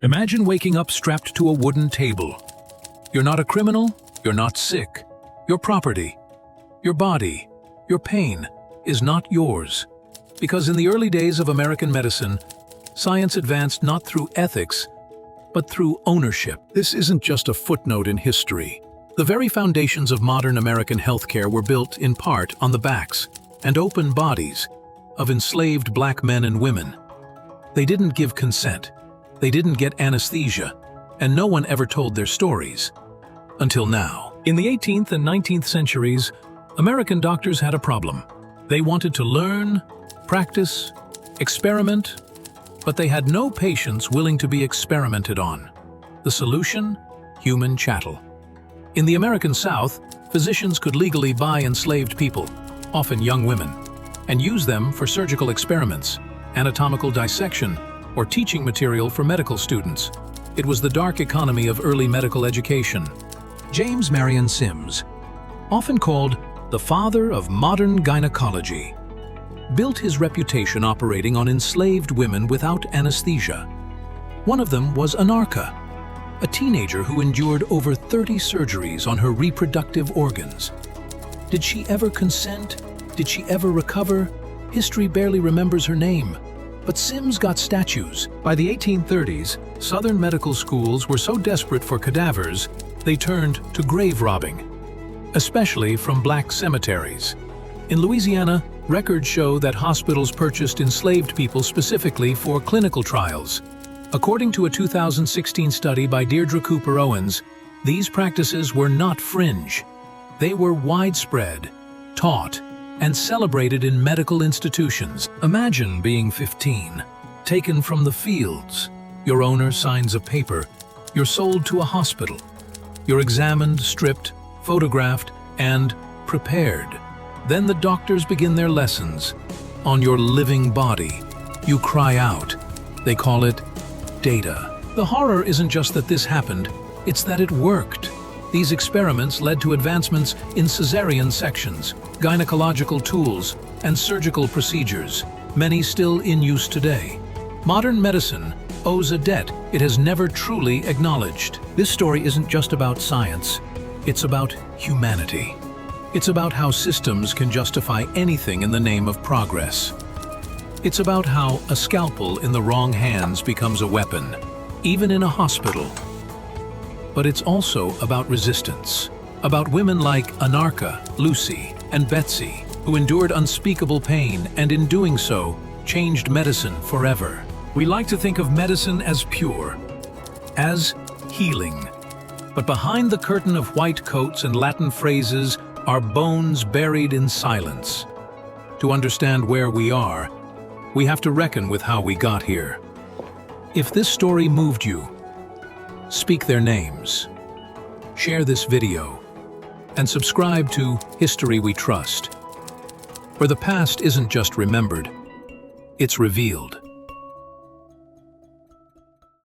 Imagine waking up strapped to a wooden table. You're not a criminal, you're not sick. Your property, your body, your pain is not yours. Because in the early days of American medicine, science advanced not through ethics, but through ownership. This isn't just a footnote in history. The very foundations of modern American healthcare were built in part on the backs and open bodies of enslaved black men and women. They didn't give consent. They didn't get anesthesia, and no one ever told their stories. Until now. In the 18th and 19th centuries, American doctors had a problem. They wanted to learn, practice, experiment, but they had no patients willing to be experimented on. The solution? Human chattel. In the American South, physicians could legally buy enslaved people, often young women, and use them for surgical experiments, anatomical dissection, or teaching material for medical students. It was the dark economy of early medical education. James Marion Sims, often called the father of modern gynecology, built his reputation operating on enslaved women without anesthesia. One of them was Anarcha, a teenager who endured over 30 surgeries on her reproductive organs. Did she ever consent? Did she ever recover? History barely remembers her name. But Sims got statues. By the 1830s, Southern medical schools were so desperate for cadavers, they turned to grave robbing, especially from black cemeteries. In Louisiana, records show that hospitals purchased enslaved people specifically for clinical trials. According to a 2016 study by Deirdre Cooper Owens, these practices were not fringe. They were widespread, taught, and celebrated in medical institutions. Imagine being 15, taken from the fields. Your owner signs a paper. You're sold to a hospital. You're examined, stripped, photographed, and prepared. Then the doctors begin their lessons. On your living body, you cry out. They call it data. The horror isn't just that this happened, it's that it worked. These experiments led to advancements in cesarean sections, gynecological tools, and surgical procedures, many still in use today. Modern medicine owes a debt it has never truly acknowledged. This story isn't just about science, it's about humanity. It's about how systems can justify anything in the name of progress. It's about how a scalpel in the wrong hands becomes a weapon, even in a hospital. But it's also about resistance, about women like Anarcha, Lucy, and Betsey, who endured unspeakable pain and in doing so, changed medicine forever. We like to think of medicine as pure, as healing. But behind the curtain of white coats and Latin phrases are bones buried in silence. To understand where we are, we have to reckon with how we got here. If this story moved you, speak their names, share this video, and subscribe to History We Trust, where the past isn't just remembered, it's revealed.